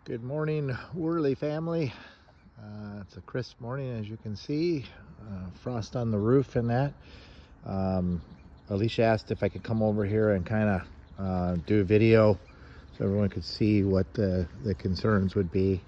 Good morning, Worley family. It's a crisp morning, as you can see. Frost on the roof and that. Alicia asked if I could come over here and kind of do a video so everyone could see what the concerns would be.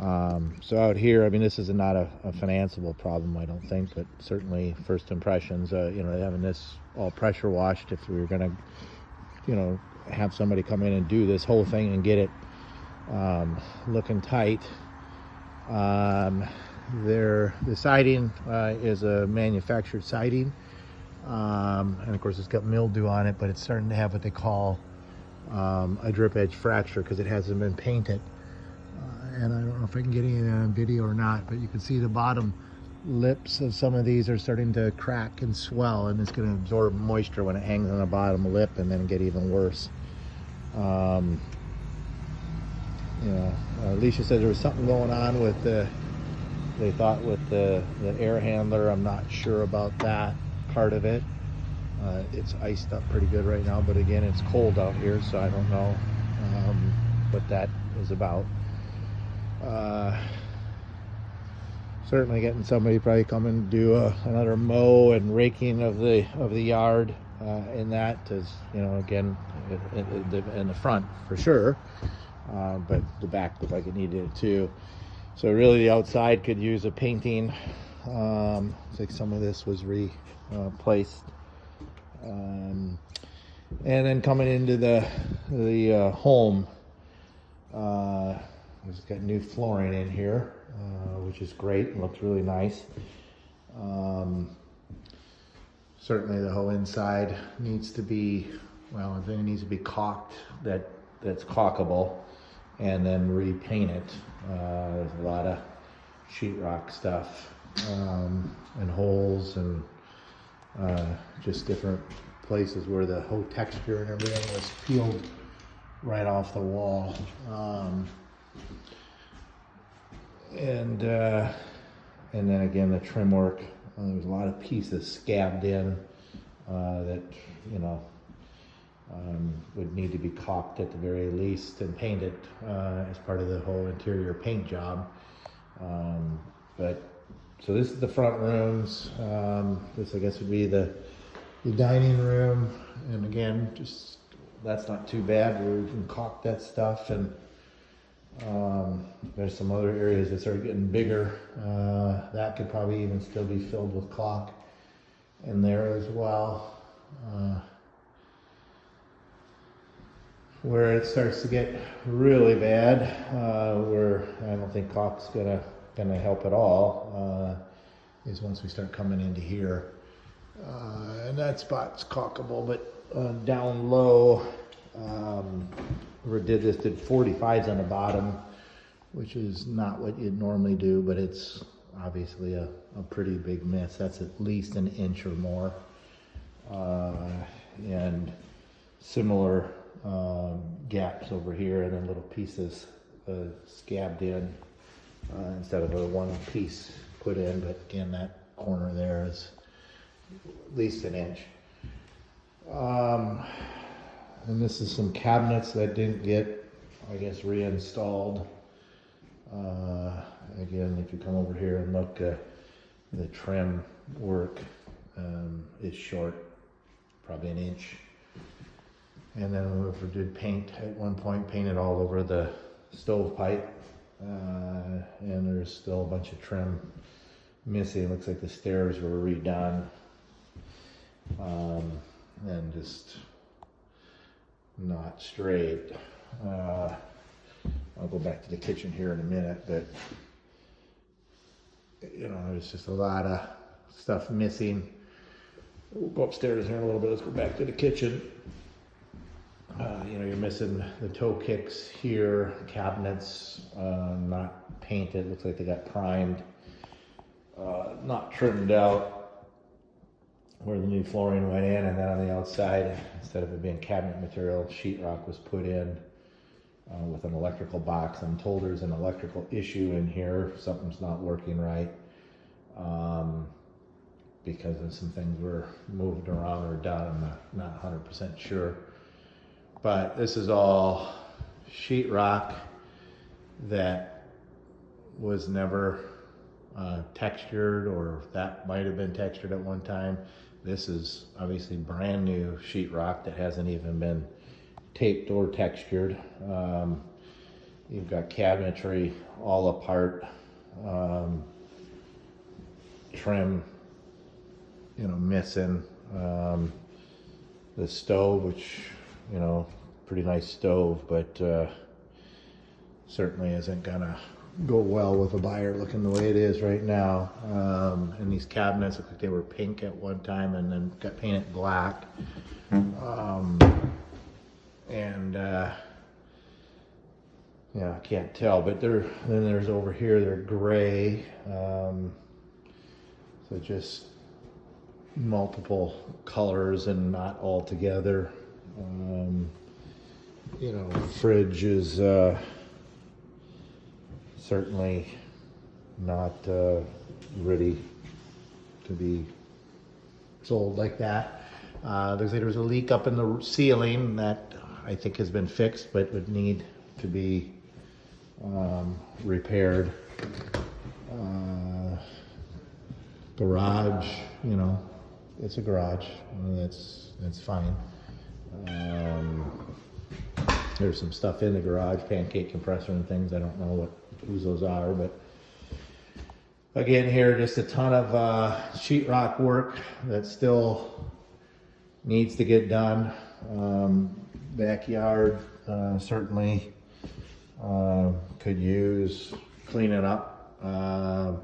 So out here, I mean, this is not a financeable problem, I don't think, but certainly first impressions, having this all pressure washed, if we were going to, have somebody come in and do this whole thing and get it looking tight. The siding is a manufactured siding, and of course it's got mildew on it, but it's starting to have what they call a drip edge fracture because it hasn't been painted. And I don't know if I can get any of that on video or not, but you can see the bottom lips of some of these are starting to crack and swell, and it's going to absorb moisture when it hangs on the bottom lip and then get even worse. Alicia said there was something going on with they thought with the air handler. I'm not sure about that part of it. It's iced up pretty good right now, but again, it's cold out here, so I don't know what that is about. Certainly getting somebody probably come and do another mow and raking of the yard in that, as again, in the front for sure. But the back looked like it needed it too. So really the outside could use a painting. Looks like some of this was replaced. And then coming into the home, it's got new flooring in here, which is great. It looks really nice. Certainly the whole inside needs to be, I think it needs to be caulked, that's caulkable, and then repaint it. There's a lot of sheetrock stuff and holes and just different places where the whole texture and everything was peeled right off the wall. And then again, the trim work, there's a lot of pieces scabbed in that would need to be caulked at the very least and painted as part of the whole interior paint job. So this is the front rooms. This I guess would be the dining room, and again, just that's not too bad. We can caulk that stuff, and there's some other areas that start getting bigger. That could probably even still be filled with caulk in there as well. Where it starts to get really bad, where I don't think caulk's gonna help at all, is once we start coming into here. And that spot's caulkable, but down low, did 45s on the bottom, which is not what you'd normally do, but it's obviously a pretty big miss. That's at least an inch or more. And similar gaps over here, and then little pieces scabbed in instead of a one piece put in. But again, that corner there is at least an inch. And this is some cabinets that didn't get, I guess, reinstalled. Again, if you come over here and look, the trim work is short, probably an inch. And then we did paint at one point, painted all over the stovepipe, and there's still a bunch of trim missing. It looks like the stairs were redone, and just not straight. I'll go back to the kitchen here in a minute, but there's just a lot of stuff missing. We'll go upstairs here in a little bit. Let's go back to the kitchen. You're missing the toe kicks here, cabinets not painted. Looks like they got primed, not trimmed out where the new flooring went in, and then on the outside, instead of it being cabinet material, sheetrock was put in with an electrical box. I'm told there's an electrical issue in here. Something's not working right because of some things were moved around or done. I'm not 100% sure. But this is all sheetrock, that was never textured, or that might have been textured at one time. This is obviously brand new sheetrock that hasn't even been taped or textured. You've got cabinetry all apart, trim, missing. The stove, which, pretty nice stove, but certainly isn't gonna go well with a buyer looking the way it is right now. And these cabinets look like they were pink at one time and then got painted black. Yeah, I can't tell, but then there's over here, they're gray. So just multiple colors and not all together. Fridge is certainly not ready to be sold like that. Looks like there's a leak up in the ceiling that I think has been fixed, but would need to be repaired. Garage, it's a garage. That's fine. There's some stuff in the garage, pancake compressor and things. I don't know whose those are, but again here, just a ton of sheetrock work that still needs to get done. Backyard certainly could use cleaning up.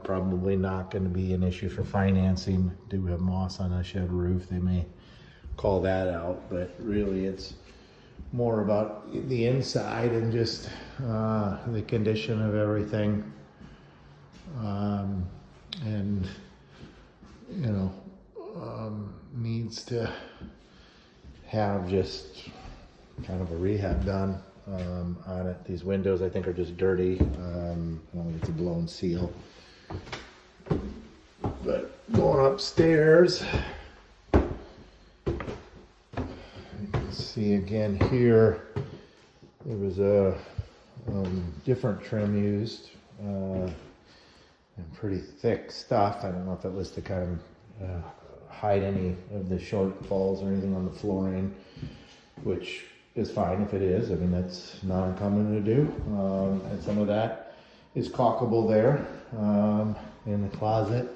Probably not going to be an issue for financing. Do have moss on a shed roof, they may call that out, but really it's more about the inside and just the condition of everything. And needs to have just kind of a rehab done on it. These windows I think are just dirty. It's a blown seal. But going upstairs, you can see again here, there was a different trim used, and pretty thick stuff. I don't know if it was to kind of hide any of the shortfalls or anything on the flooring, which is fine if it is. I mean, that's not uncommon to do. And some of that is caulkable there in the closet.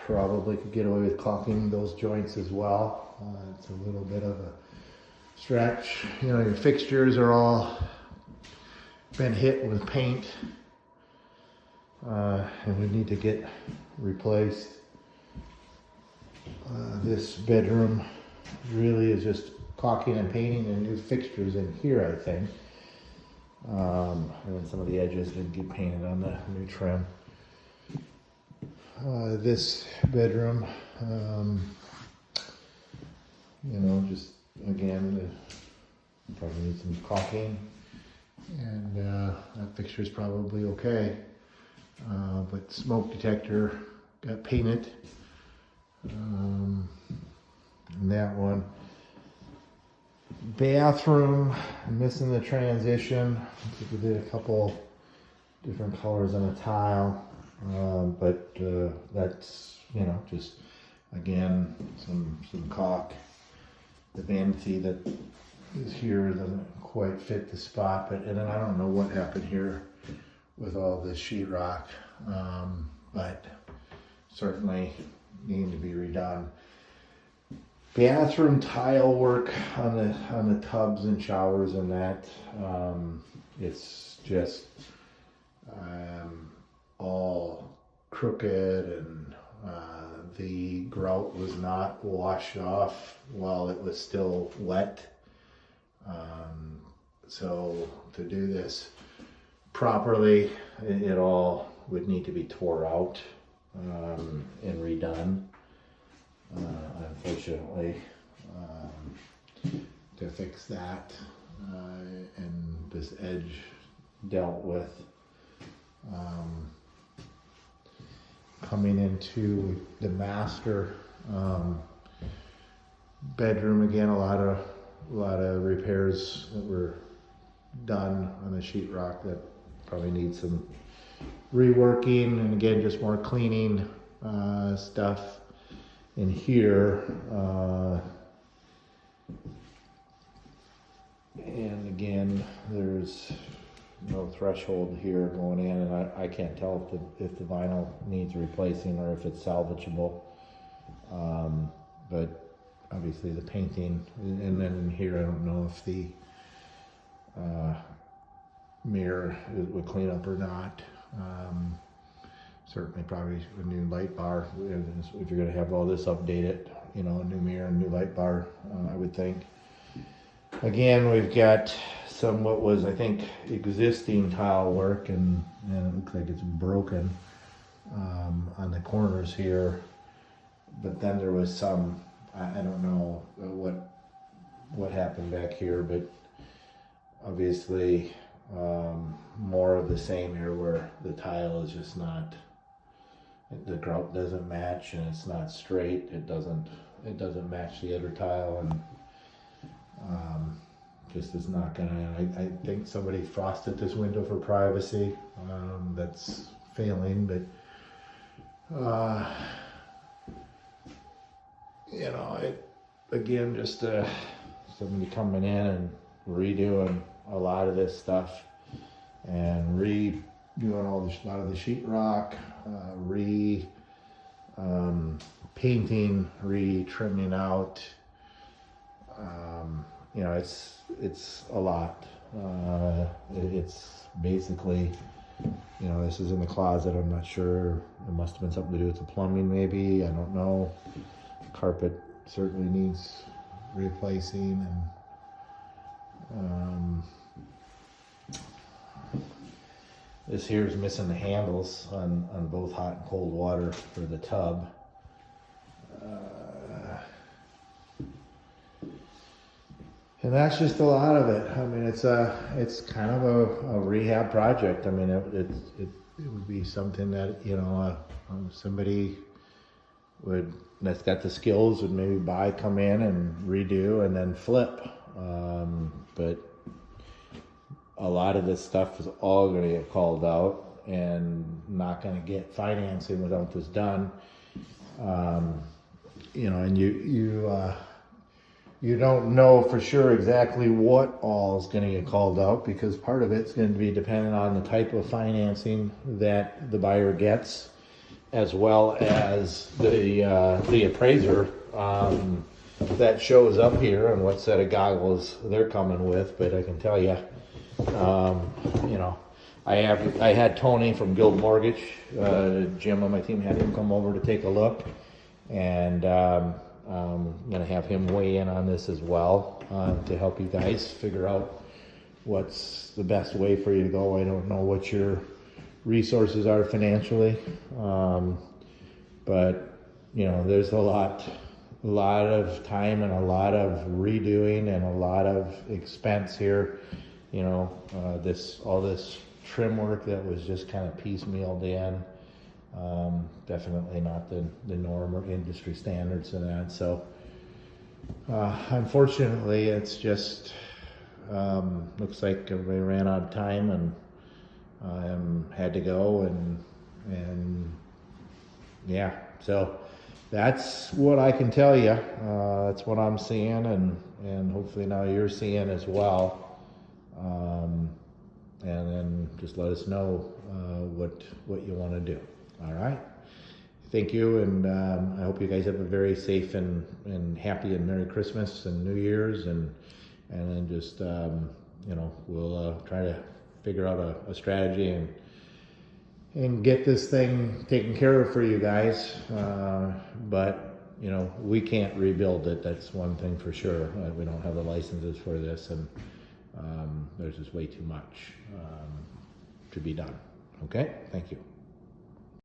Probably could get away with caulking those joints as well. It's a little bit of a stretch. Your fixtures are all been hit with paint, and we need to get replaced. This bedroom really is just caulking and painting and new fixtures in here, I think. And then some of the edges didn't get painted on the new trim. This bedroom, just again, probably need some caulking, and that fixture is probably okay. But smoke detector got painted. And that one. Bathroom, missing the transition. We did a couple different colors on the tile, but that's just again some caulk. The vanity that is here doesn't quite fit the spot, and then I don't know what happened here with all this sheetrock, but certainly needing to be redone. Bathroom tile work on the tubs and showers and that, it's just all crooked, and the grout was not washed off while it was still wet. So to do this properly, it all would need to be tore out and redone. Unfortunately, to fix that, and this edge dealt with. Coming into the master bedroom again, a lot of repairs that were done on the sheetrock that probably needs some reworking, and again, just more cleaning stuff in here. And again, there's no threshold here going in, and I can't tell if the vinyl needs replacing or if it's salvageable. But obviously the painting, and then in here I don't know if the mirror would clean up or not. Certainly probably a new light bar, if you're going to have all this updated, you know, a new mirror, a new light bar, I would think. Again, we've got some what was, I think, existing tile work, and it looks like it's broken on the corners here. But then there was some, I don't know what happened back here, but obviously more of the same here, where the tile is just not, the grout doesn't match, and it's not straight. It doesn't match the other tile, and just is not gonna. I think somebody frosted this window for privacy. That's failing, but you know, it again, just somebody coming in and redoing a lot of this stuff, and redoing a lot of the sheetrock, painting, trimming out. You know, it's a lot. It's basically, you know, this is in the closet. I'm not sure. It must have been something to do with the plumbing, maybe. I don't know. Carpet certainly needs replacing, and this here is missing the handles on both hot and cold water for the tub. And that's just a lot of it. I mean, it's kind of a rehab project. I mean, it would be something that, you know, somebody that's got the skills would maybe come in and redo and then flip. But a lot of this stuff is all going to get called out, and not going to get financing without this done. You know, and you don't know for sure exactly what all is going to get called out, because part of it's going to be dependent on the type of financing that the buyer gets, as well as the appraiser that shows up here and what set of goggles they're coming with. But I can tell you, you know, I had Tony from Guild Mortgage, Jim on my team had him come over to take a look, and I'm going to have him weigh in on this as well, to help you guys figure out what's the best way for you to go. I don't know what your resources are financially, but you know, there's a lot of time and a lot of redoing and a lot of expense here. You know, all this trim work that was just kind of piecemealed in. Definitely not the norm or industry standards and that. So unfortunately, it's just looks like everybody ran out of time and had to go, and yeah. So that's what I can tell you. That's what I'm seeing, and hopefully now you're seeing as well. And then just let us know what you want to do. All right. Thank you, and I hope you guys have a very safe and happy and Merry Christmas and New Year's, and then just you know, we'll try to figure out a strategy and get this thing taken care of for you guys. But you know, we can't rebuild it. That's one thing for sure. We don't have the licenses for this, and there's just way too much to be done. Okay. Thank you.